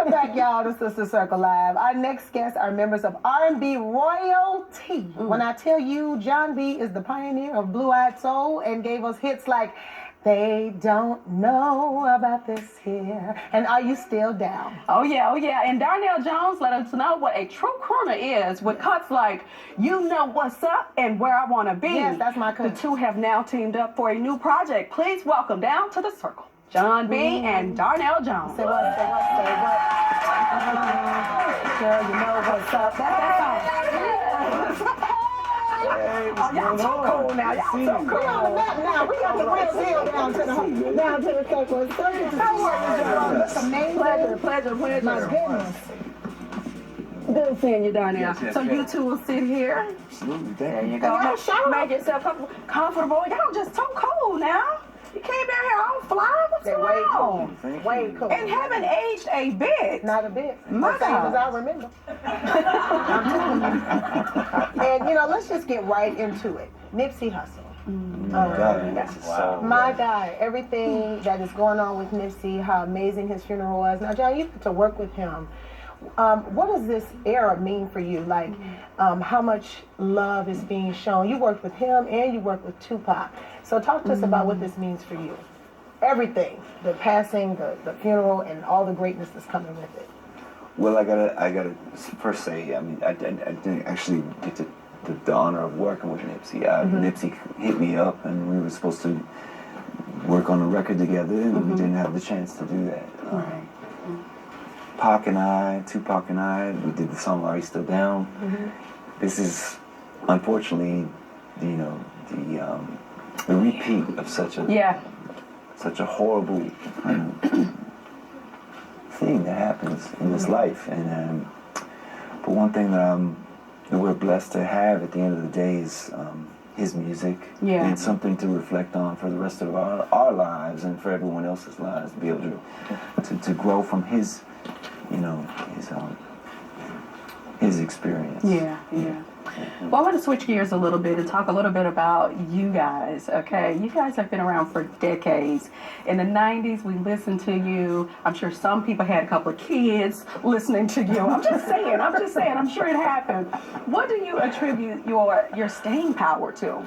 Welcome back, y'all, to Sister Circle Live. Our next guests are members of R&B royalty. When I tell you, Jon B is the pioneer of blue-eyed soul and gave us hits like "They Don't Know About This Here" and "Are You Still Down?" Oh yeah. And Donell Jones let us know what a true crooner is with cuts like "You Know What's Up" and "Where I Wanna Be." Yes, that's my cousin. The two have now teamed up for a new project. Please welcome down to the circle, Jon B and Donell Jones. Say what? Girl, you know what's up. That's all. Oh, y'all too cool now. Y'all too cool. We on the map now. We got the real deal down to the circle. It's 32 years. That's amazing. Pleasure. My goodness. Good seeing you, Donell. Yes, so yes. you two will sit here. Absolutely. There you Thank go. Yeah, Make yourself comfortable. Y'all just too cool now. You came down here all fly. What's They're going way on? cool. Way cool. And haven't aged a bit. Not a bit. My Same God. as I remember. And let's just get right into it. Nipsey Hussle. My God, everything that is going on with Nipsey, how amazing his funeral was. Now, Jon, you get to work with him. What does this era mean for you? Like, how much love is being shown? You worked with him and you worked with Tupac. So talk to us about what this means for you. Everything, the passing, the funeral, and all the greatness that's coming with it. Well, I gotta first say, I mean, I didn't actually get the honor of working with Nipsey. Nipsey hit me up, and we were supposed to work on a record together, and we didn't have the chance to do that. Tupac and I, we did the song "Are You Still Down?" This is, unfortunately, the repeat of such a horrible thing that happens in this life. And but one thing that we're blessed to have at the end of the day is his music and something to reflect on for the rest of our lives and for everyone else's lives, to be able to grow from his his experience. Yeah. Well, I want to switch gears a little bit and talk a little bit about you guys, okay? You guys have been around for decades. In the 90s, we listened to you. I'm sure some people had a couple of kids listening to you. I'm just saying. I'm sure it happened. What do you attribute your staying power to?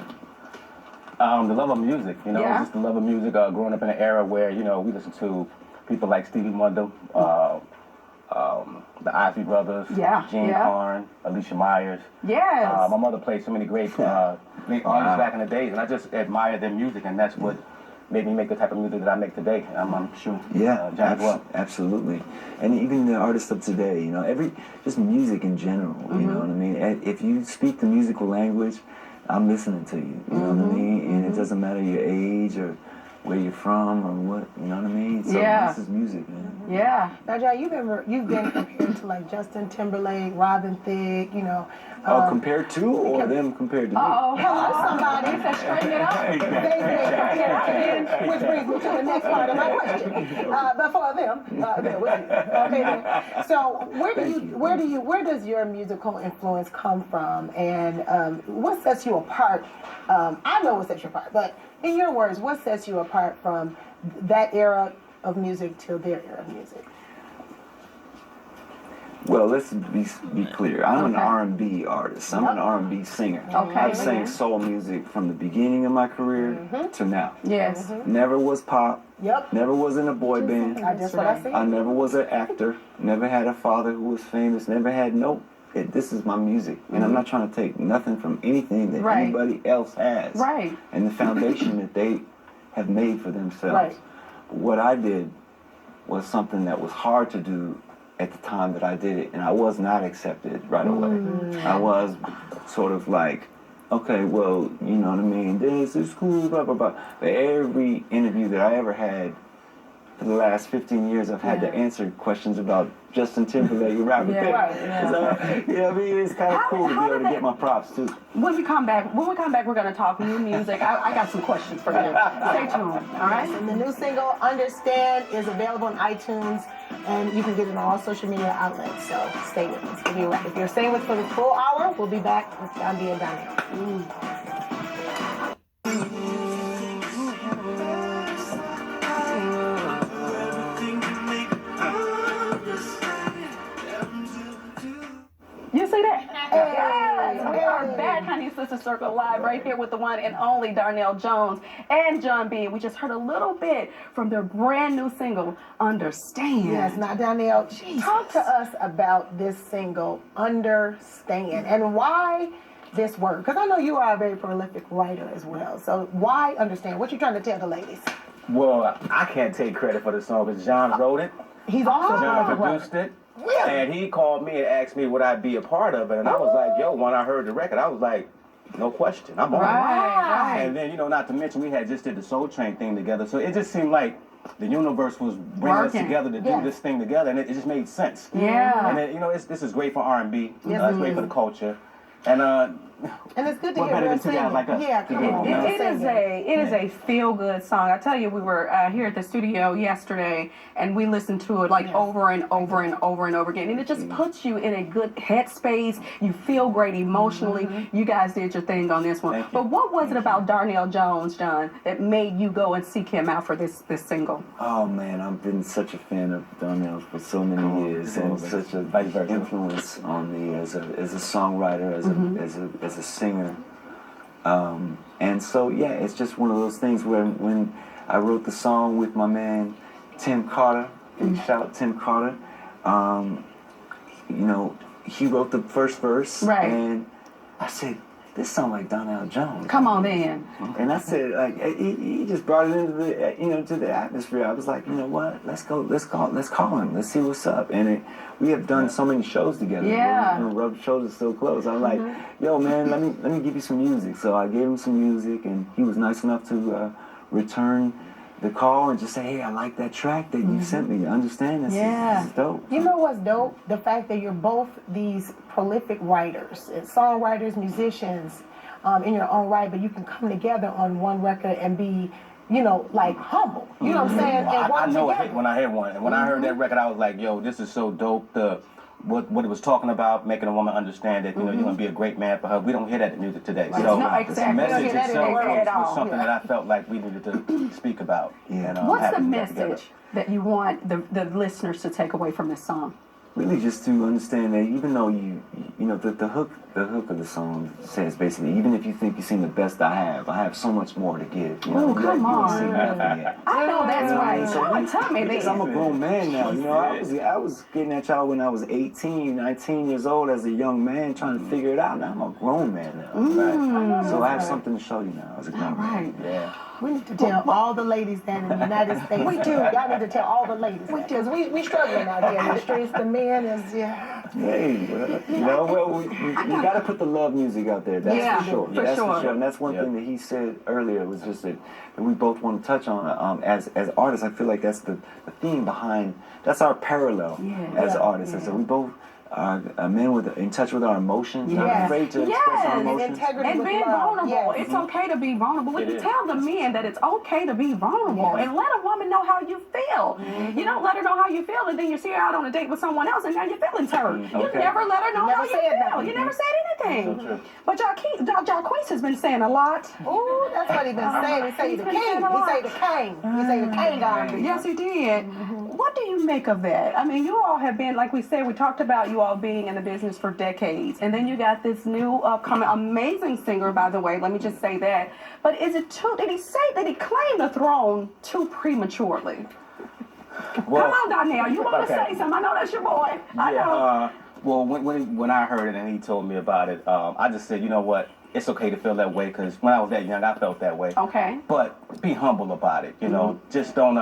The love of music, just the love of music. Growing up in an era where, we listened to people like Stevie Wonder, the Isley Brothers, Gene Carn, Alicia Myers. Yes. My mother played so many great artists back in the days, and I just admire their music, and that's what made me make the type of music that I make today. I'm sure. John as well. Absolutely. And even the artists of today, just music in general. You know what I mean? If you speak the musical language, I'm listening to you. You know what I mean? And it doesn't matter your age or where you're from or what, you know what I mean? So this is music, man. Yeah. Now, Jon, you've been compared to like Justin Timberlake, Robin Thicke, compared to or them compared to me? Hello, somebody. Straighten it up. Which brings me to the next part of my question. But for them, they're with you. Okay. So where does your musical influence come from, and what sets you apart? I know what sets you apart, but in your words, what sets you apart from that era of music to their era of music? Well, let's be clear. I'm an R&B artist. I'm an R&B singer. Okay. I've sang soul music from the beginning of my career to now. Yes. Never was pop. Yep. Never was in a boy band. That's what I see. I never was an actor. Never had a father who was famous. Never had this is my music. And I'm not trying to take nothing from anything that anybody else has. Right. And the foundation that they have made for themselves. Right. What I did was something that was hard to do at the time that I did it, and I was not accepted right away. I was sort of like, okay, well, you know what I mean, this is cool, blah, blah, blah. But every interview that I ever had for the last 15 years, I've had to answer questions about Justin Timberlake and Robin Thicke. So, I mean, it's kind of cool to be able to get my props, too. When we come back, we're going to talk new music. I got some questions for you. Stay tuned, all right? And the new single, Understand, is available on iTunes, and you can get it on all social media outlets. So stay with us. If you're staying with us for the full hour, we'll be back with Jon B and Donell. Everything you make, understand. Sister Circle live right here with the one and only Donell Jones and Jon B. We just heard a little bit from their brand new single, Understand. Yes, now Donell, talk to us about this single, Understand, and why this word. Because I know you are a very prolific writer as well. So why Understand? What you trying to tell the ladies? Well, I can't take credit for the song, but John wrote it. He's also a John prolific produced writer. it. Really? And he called me and asked me would I be a part of it. And I was like, yo, when I heard the record, I was like, no question, I'm on it. Right. And then, not to mention, we had just did the Soul Train thing together. So it just seemed like the universe was bringing us together to do this thing together. And it just made sense. Yeah. And then, this is great for R&B. Yes, It's great for the culture. And it's good to what hear better real than two guys singing. like us? Yeah, come on. It is a feel good song. I tell you, we were here at the studio yesterday, and we listened to it like over and over and over and over again, and it just puts you in a good headspace. You feel great emotionally. You guys did your thing on this one. But what was it about Donell Jones, John, that made you go and seek him out for this single? Oh man, I've been such a fan of Donell for so many years, and such an influence on me as a songwriter, as a singer. And so yeah, it's just one of those things where when I wrote the song with my man Tim Carter, big shout out Tim Carter, he wrote the first verse, and I said, this sounds like Donell Jones. Come on in. And I said, like, he just brought it into the, to the atmosphere. I was like, you know what? Let's call him. Let's see what's up. And we have done so many shows together. Yeah. Rubbed shoulders so close. I'm like, yo, man, let me give you some music. So I gave him some music, and he was nice enough to return the call and just say, hey, I like that track that you sent me. You understand? This is dope. You know what's dope? The fact that you're both these prolific writers, songwriters, musicians, in your own right, but you can come together on one record and be, like humble. You know what I'm saying? Well, and work I know together. it when I hear one. And when I heard that record, I was like, yo, this is so dope. What it was talking about, making a woman understand that, you're going to be a great man for her. We don't hear that in music today. Right. So No, exactly. the message We don't hear itself that at all. was something that I felt like we needed to speak about. Yeah. And, What's happy the to do that together. message that you want the listeners to take away from this song? Really just to understand that even though the hook of the song says basically, even if you think you sing the best I have so much more to give. Oh, come on. Sing nothing yet. I know that's right. Tell me Because this. I'm a grown man now. I was getting that child when I was 18, 19 years old as a young man trying to figure it out. Now I'm a grown man now. Right? So I have something to show you now as a grown man. Yeah. We need to tell all the ladies that in the United States. We do. Y'all need to tell all the ladies. Because we struggling out here in the streets. The men is, Hey, well, we got to put the love music out there. That's for sure. That's for sure. And that's one thing that he said earlier was just that we both want to touch on. As artists, I feel like that's the theme behind, that's our parallel as artists. And so we both are men in touch with our emotions, not afraid to express our emotions. And being vulnerable. Yes. It's okay to be vulnerable. We can tell the men that it's okay to be vulnerable and let a woman know how you feel. You don't let her know how you feel and then you see her out on a date with someone else and now your feelings hurt. You never let her know how you feel. You never said anything. So but Jacquees has been saying a lot. Ooh, that's what he's been saying. He say the king. He say the king. He say the king God. Yes, he did. What do you make of that? I mean, you all have been, like we said, we talked about you all being in the business for decades. And then you got this new upcoming amazing singer, by the way. Let me just say that. But is it true? Did he say that he claimed the throne too prematurely? Well, come on, Donell. You want to say something? I know that's your boy. I know. Well, when I heard it and he told me about it, I just said, you know what? It's okay to feel that way because when I was that young, I felt that way. Okay. But be humble about it. Just don't.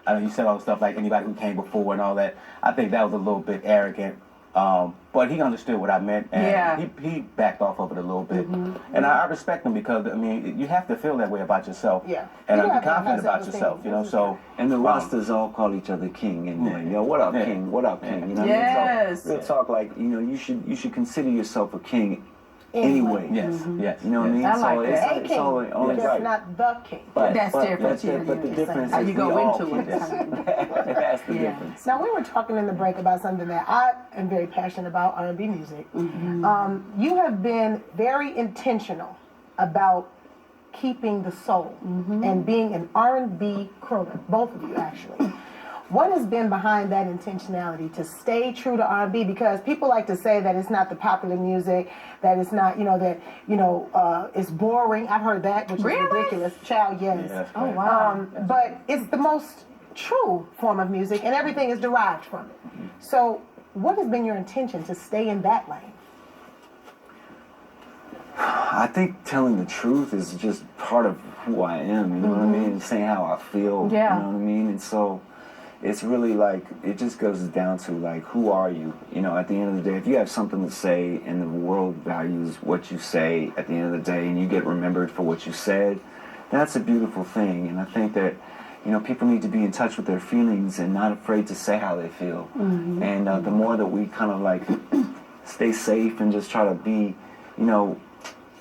I know you said all the stuff like anybody who came before and all that. I think that was a little bit arrogant. But he understood what I meant, and he backed off of it a little bit. And I respect him because, I mean, you have to feel that way about yourself. Yeah. And be confident about yourself, so. And the rosters all call each other king anyway. What up, king? What up, king? You know what I mean? So real talk, like, you should consider yourself a king anyway. Yes, yes. You know what I mean? I like that. It's only right. Not the king. But That's different. But the difference How is you we go all into it. kings. That's the difference. Now, we were talking in the break about something that I am very passionate about, R&B music. You have been very intentional about keeping the soul and being an R&B crooner, both of you actually. What has been behind that intentionality to stay true to R&B? Because people like to say that it's not the popular music, that it's not, it's boring. I've heard that, which is ridiculous. Child, yes. Yeah, Oh, wow. But it's the most true form of music, and everything is derived from it. So what has been your intention to stay in that lane? I think telling the truth is just part of who I am, you know what I mean? Saying how I feel, Yeah. you know what I mean? And so it's really like, it just goes down to like, who are you? You know, at the end of the day, if you have something to say and the world values what you say at the end of the day and you get remembered for what you said, that's a beautiful thing. And I think that, people need to be in touch with their feelings and not afraid to say how they feel. And the more that we kind of like stay safe and just try to be,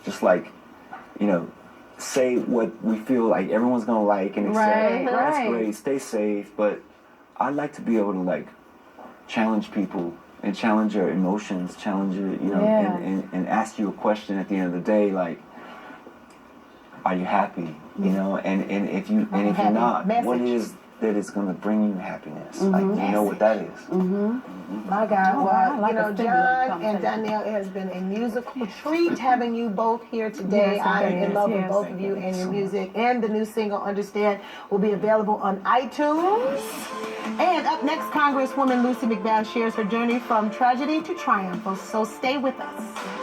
just like, say what we feel like everyone's gonna like and accept. That's great. Stay safe, but I'd like to be able to like challenge people and challenge your emotions, challenge your, and ask you a question at the end of the day, like, are you happy? And if you're not, what is that is going to bring you happiness? Like, you know what that is. My God, like Jon and Donell, it has been a musical treat having you both here today. Yes, I'm in love with yes. both of you and your music. And the new single, Understand, will be available on iTunes. And up next, Congresswoman Lucy McBath shares her journey from tragedy to triumph. So stay with us.